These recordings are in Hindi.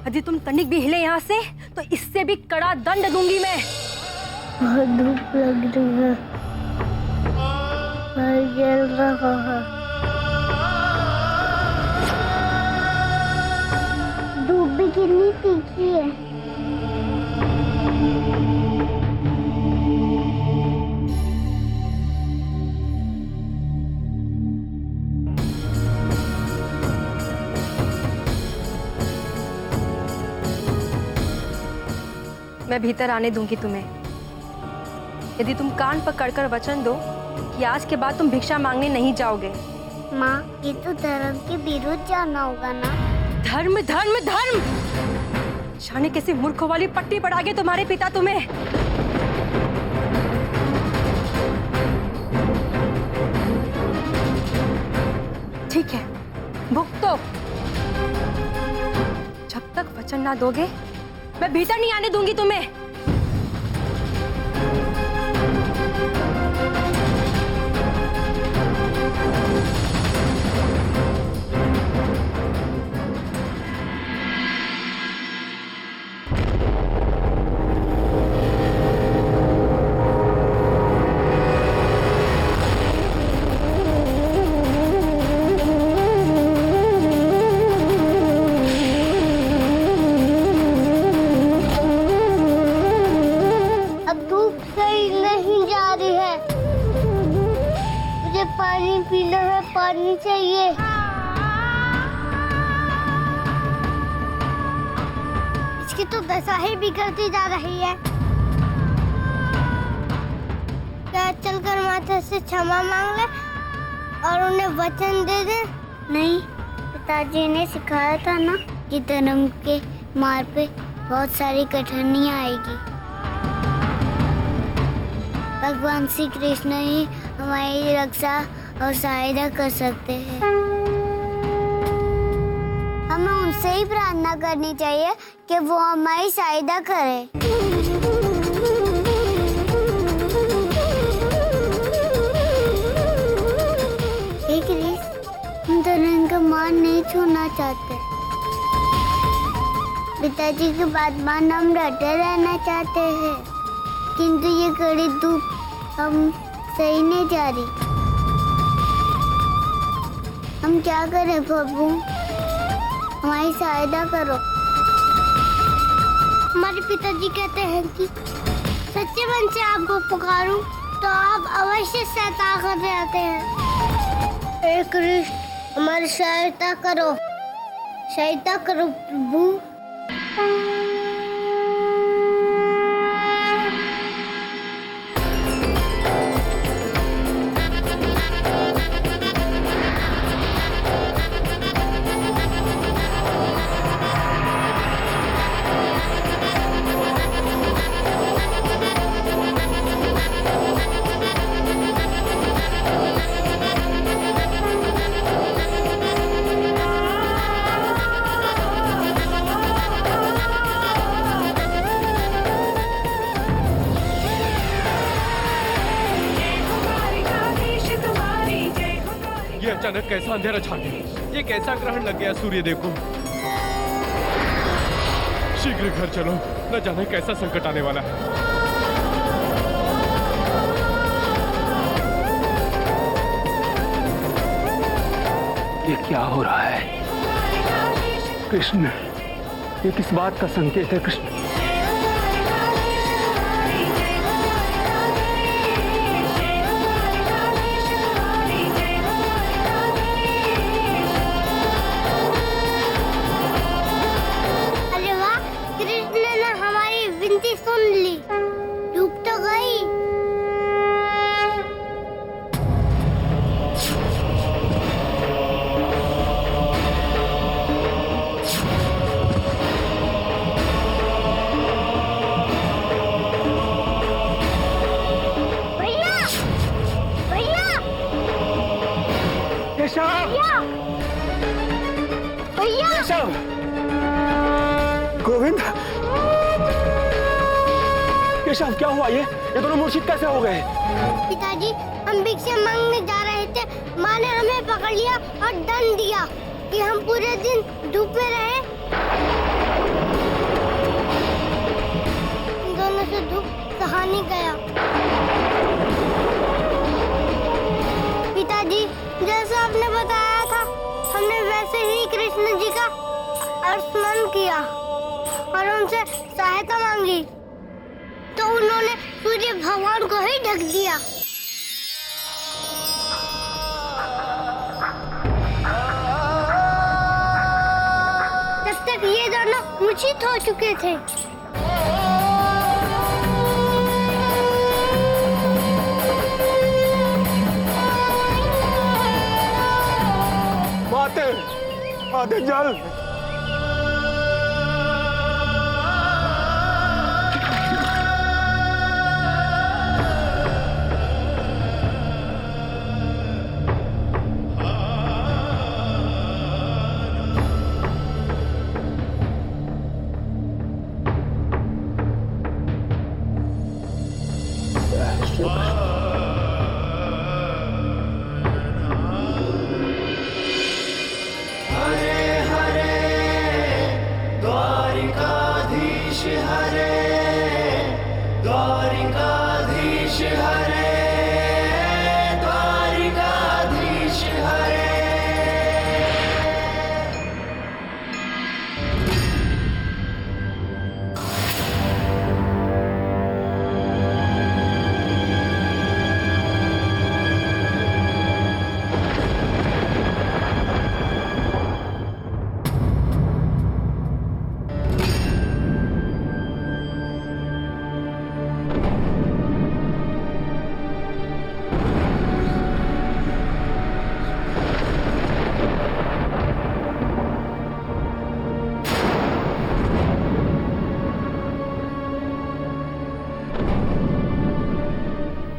यदि तुम तनिक भी हिले यहाँ से तो इससे भी कड़ा दंड दूंगी मैं। बहुत धूप लग रही है, मैं जल रहा है। धूप भी कितनी तीखी है। मैं भीतर आने दूंगी तुम्हें, यदि तुम कान पकड़कर वचन दो कि आज के बाद तुम भिक्षा मांगने नहीं जाओगे। माँ, ये तो धर्म के विरुद्ध जाना होगा ना। धर्म धर्म धर्म, जाने कैसे मूर्खों वाली पट्टी पड़ा गए तुम्हारे पिता तुम्हें। ठीक है, भुगतो। जब तक वचन ना दोगे मैं भीतर नहीं आने दूंगी तुम्हें। पानी पीना है, पानी चाहिए। इसकी तो दशा ही बिगड़ती जा रही है। क्या चलकर माता से क्षमा मांग ले और उन्हें वचन दे दे? नहीं, पिताजी ने सिखाया था ना कि धर्म के मार्ग पे बहुत सारी कठिनाइयाँ आएगी। भगवान श्री कृष्ण ही हमारी रक्षा और सहायता कर सकते हैं। हमें उनसे ही प्रार्थना करनी चाहिए कि वो हमारी सहायता करे। हे कृष्ण, हम धर्म का मान नहीं छोड़ना चाहते। पिताजी की बात मान हम डटे रहना चाहते हैं, किंतु ये कड़ी धूप हम सही नहीं जा रही। हम क्या करें प्रभु, हमारी सहायता करो। हमारे पिताजी कहते हैं कि सच्चे मन से आपको पुकारूं तो आप अवश्य सहायता कर जाते हैं। हे कृष्ण, हमारी सहायता करो प्रभु। ये अचानक कैसा अंधेरा छा गया? ये कैसा ग्रहण लग गया? सूर्य देखो। शीघ्र घर चलो, न जाने कैसा संकट आने वाला है। ये क्या हो रहा है कृष्ण? ये किस बात का संकेत है कृष्ण? सुन ली, डूब तो गई। भैया, भैया, केशव, भैया, केशव, गोविंद, केशव क्या हुआ? ये दोनों मूर्छित कैसे हो गए? पिताजी, हम भिक्षा मांगने जा रहे थे, माँ ने हमें पकड़ लिया और दंड दिया कि हम पूरे दिन धूप में रहे। इन दोनों से दुख सहा नहीं गया। पिताजी, जैसा आपने बताया था हमने वैसे ही कृष्ण जी का स्मरण किया और उनसे सहायता मांगी तो उन्होंने सूर्य भगवान को ही ढक दिया। तब तक ये दोनों मूर्छित हो चुके थे। माते, माते जल।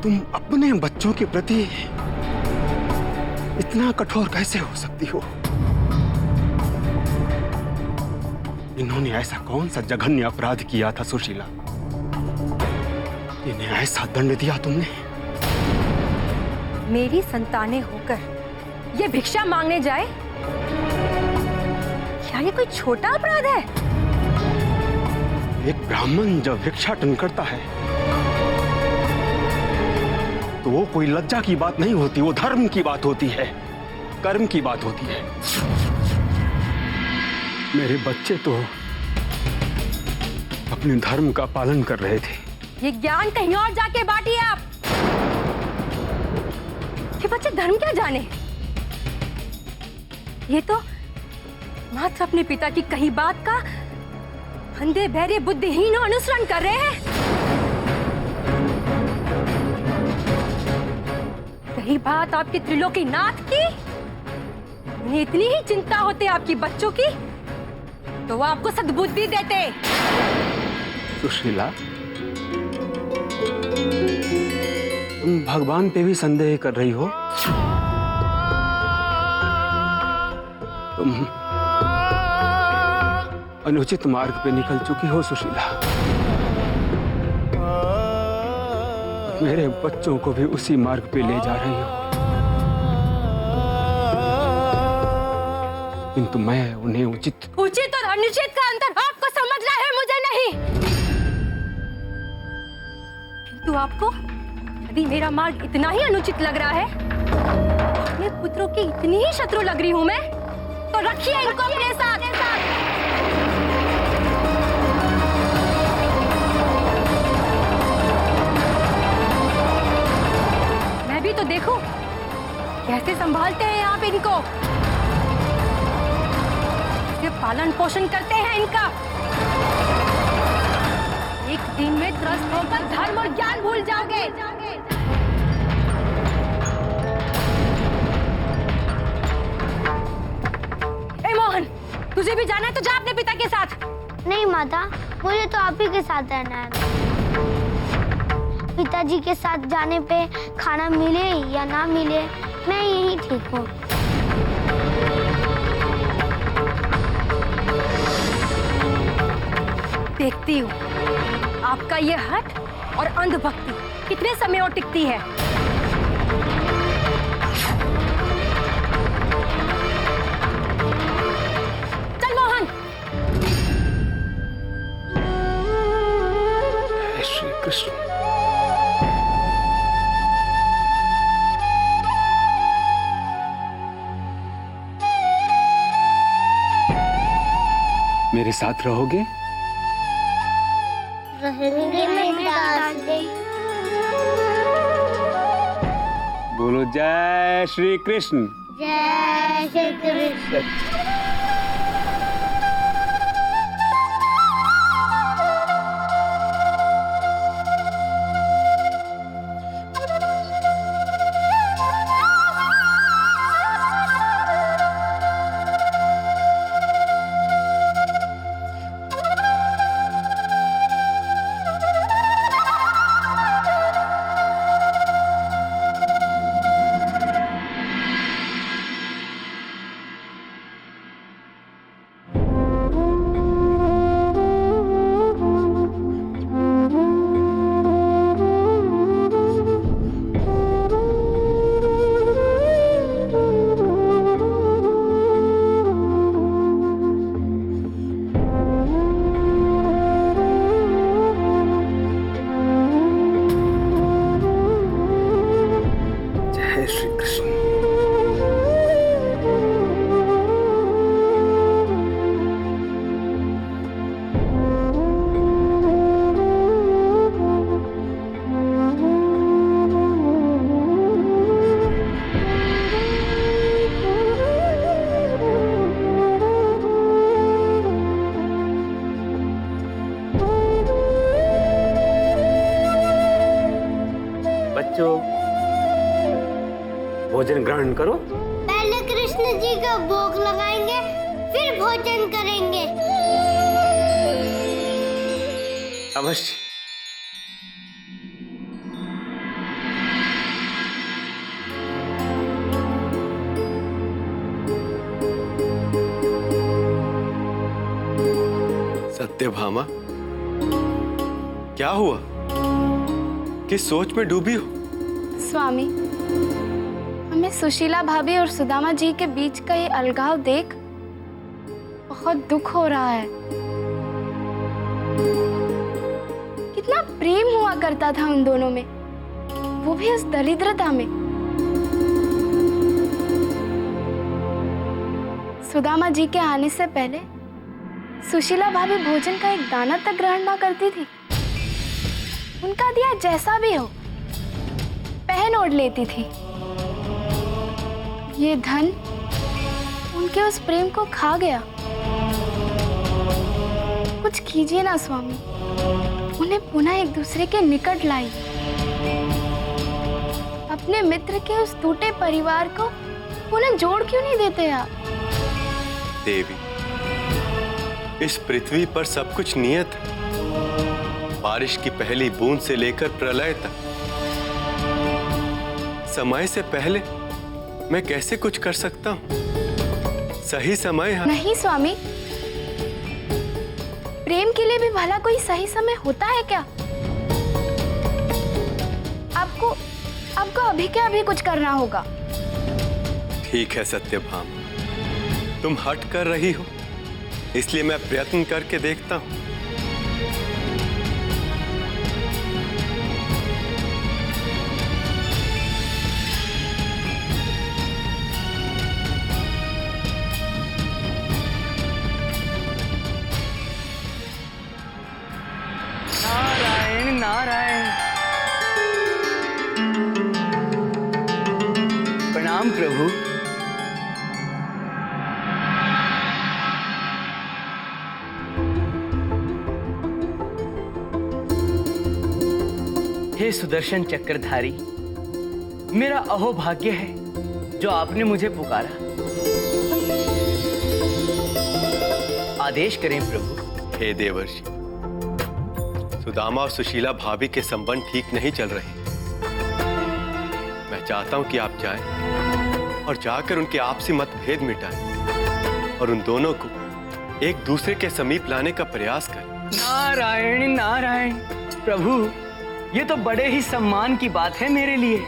तुम अपने बच्चों के प्रति इतना कठोर कैसे हो सकती हो? इन्होंने ऐसा कौन सा जघन्य अपराध किया था सुशीला? इन्हें ऐसा दंड दिया तुमने? मेरी संतानें होकर ये भिक्षा मांगने जाए, क्या ये कोई छोटा अपराध है? एक ब्राह्मण जब भिक्षाटन करता है तो वो कोई लज्जा की बात नहीं होती, वो धर्म की बात होती है, कर्म की बात होती है। मेरे बच्चे तो अपने धर्म का पालन कर रहे थे। ये ज्ञान कहीं और जाके बांटिए आप। ये बच्चे धर्म क्या जाने? ये तो मात्र अपने पिता की कही बात का अंधे बहरे बुद्धिहीन अनुसरण कर रहे हैं। रही बात आपके त्रिलोकी नाथ की, उन्हें इतनी ही चिंता होती आपकी बच्चों की तो वो आपको सद्बुद्धि देते। सुशीला, तुम भगवान पे भी संदेह कर रही हो? तुम अनुचित मार्ग पे निकल चुकी हो सुशीला। मेरे बच्चों को भी उसी मार्ग पे ले जा रही हो, किंतु मैं उन्हें उचित और अनुचित का अंतर आपको समझना है, मुझे नहीं। किंतु आपको यदि मेरा मार्ग इतना ही अनुचित लग रहा है, अपने पुत्रों की इतनी ही शत्रु लग रही हूं मैं, तो रखिए इनको अपने साथ। मैं भी तो देखूं कैसे संभालते हैं आप इनको, कैसे पालन पोषण करते हैं इनका। एक दिन में त्रस्त होकर धर्म और ज्ञान भूल जाओगे। ए मोहन, तुझे भी जाना है तो जा अपने पिता के साथ। नहीं माता, मुझे तो आप ही के साथ रहना है। पिताजी के साथ जाने पे खाना मिले या ना मिले, मैं यही ठीक हूँ। देखती हूँ आपका ये हठ और अंधभक्ति कितने समय और टिकती है। चल मोहन। मेरे साथ रहोगे? रहेंगे मेरे दादी। बोलो जय श्री कृष्ण। जय श्री कृष्ण। बच्चों, भोजन ग्रहण करो। पहले कृष्ण जी का भोग लगाएंगे, फिर भोजन करेंगे। अवश्य। सत्यभामा, क्या हुआ? किस सोच में डूबी हो? स्वामी, हमें सुशीला भाभी और सुदामा जी के बीच का ये अलगाव देख बहुत दुख हो रहा है। कितना प्रेम हुआ करता था उन दोनों में, वो भी उस दरिद्रता में। सुदामा जी के आने से पहले सुशीला भाभी भोजन का एक दाना तक ग्रहण ना करती थी। उनका दिया जैसा भी हो पहन ओढ़ लेती थी। ये धन उनके उस प्रेम को खा गया। कुछ कीजिए ना स्वामी, उन्हें पुनः एक दूसरे के निकट लाई। अपने मित्र के उस टूटे परिवार को पुनः जोड़ क्यों नहीं देते आप? देवी, इस पृथ्वी पर सब कुछ नियत है। बारिश की पहली बूंद से लेकर प्रलय तक, समय से पहले मैं कैसे कुछ कर सकता हूँ? सही समय है। नहीं स्वामी, प्रेम के लिए भी भला कोई सही समय होता है क्या? आपको अभी के अभी कुछ करना होगा। ठीक है सत्यभामा, तुम हट कर रही हो, इसलिए मैं प्रयत्न करके देखता हूँ। नारायण नारायण। प्रणाम प्रभु। हे सुदर्शन चक्रधारी, मेरा अहोभाग्य है जो आपने मुझे पुकारा। आदेश करें प्रभु। हे देवर्षि, सुदामा और सुशीला भाभी के संबंध ठीक नहीं चल रहे। मैं चाहता हूं कि आप जाएं और जाकर उनके आपसी मतभेद मिटाएं और उन दोनों को एक दूसरे के समीप लाने का प्रयास करें। नारायण नारायण। प्रभु, ये तो बड़े ही सम्मान की बात है मेरे लिए,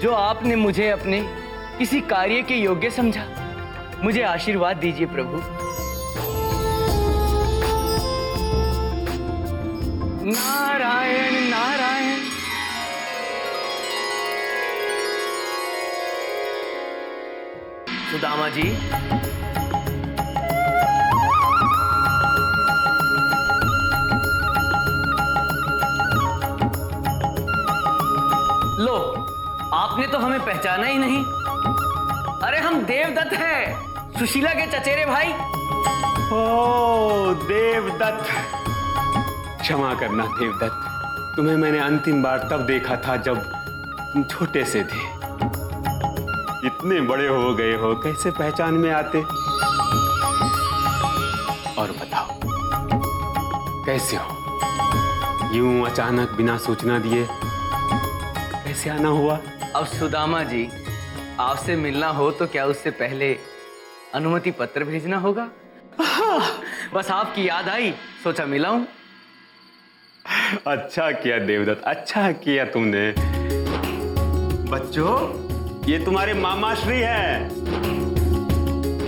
जो आपने मुझे अपने किसी कार्य के योग्य समझा। मुझे आशीर्वाद दीजिए प्रभु। नारायण नारायण। सुदामा जी, आपने तो हमें पहचाना ही नहीं। अरे हम देवदत्त हैं, सुशीला के चचेरे भाई। ओ देवदत्त, क्षमा करना देवदत्त, तुम्हें मैंने अंतिम बार तब देखा था जब तुम छोटे से थे। इतने बड़े हो गए हो, कैसे पहचान में आते? और बताओ कैसे हो? यूं अचानक बिना सूचना दिए कैसे आना हुआ? अब सुदामा जी, आपसे मिलना हो तो क्या उससे पहले अनुमति पत्र भेजना होगा? बस आपकी याद आई, सोचा मिलाऊं। अच्छा किया देवदत्त, अच्छा किया तुमने। बच्चों, ये तुम्हारे मामा श्री है,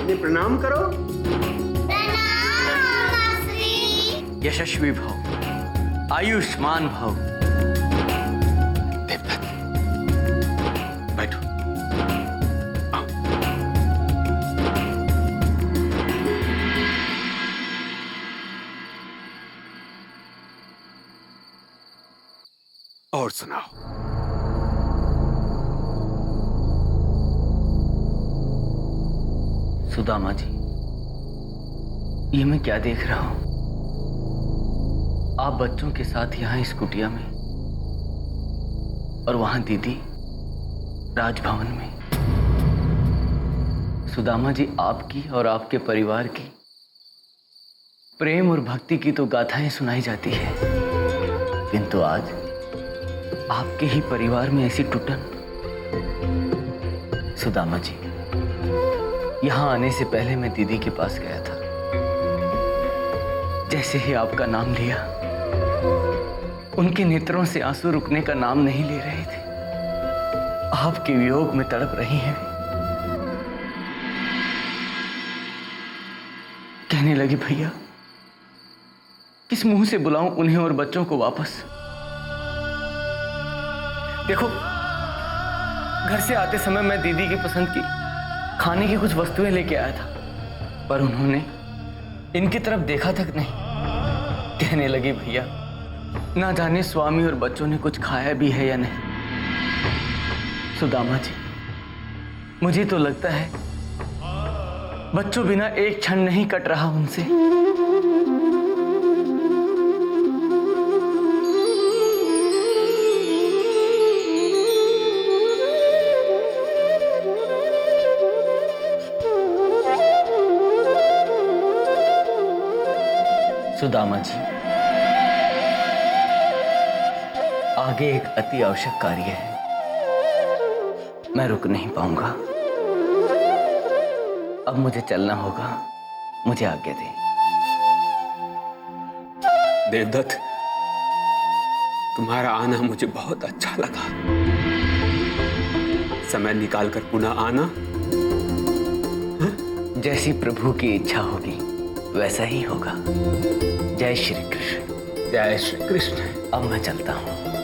इन्हें प्रणाम करो। यशस्वी भव, आयुष्मान भव। देवदत्त, बैठो। आओ। और सुनाओ। सुदामा जी, ये मैं क्या देख रहा हूं? आप बच्चों के साथ यहाँ इस कुटिया में, और वहां दीदी राजभवन में। सुदामा जी, आपकी और आपके परिवार की प्रेम और भक्ति की तो गाथाएं सुनाई जाती है, किंतु आज आपके ही परिवार में ऐसी टूटन। सुदामा जी, यहाँ आने से पहले मैं दीदी के पास गया था। जैसे ही आपका नाम लिया, उनके नेत्रों से आंसू रुकने का नाम नहीं ले रहे थे। आपके वियोग में तड़प रही हैं। कहने लगी, भैया किस मुंह से बुलाऊं उन्हें और बच्चों को वापस? देखो, घर से आते समय मैं दीदी की पसंद की खाने की कुछ वस्तुएं लेके आया था, पर उन्होंने इनकी तरफ देखा तक नहीं। कहने लगी, भैया ना जाने स्वामी और बच्चों ने कुछ खाया भी है या नहीं। सुदामा जी, मुझे तो लगता है बच्चों बिना एक क्षण नहीं कट रहा उनसे। सुदामा जी, आगे एक अति आवश्यक कार्य है, मैं रुक नहीं पाऊंगा। अब मुझे चलना होगा, मुझे आज्ञा दें। देवदत्त, तुम्हारा आना मुझे बहुत अच्छा लगा। समय निकालकर पुनः आना। जैसी प्रभु की इच्छा होगी वैसा ही होगा। जय श्री कृष्ण। जय श्री कृष्ण। अब मैं चलता हूँ।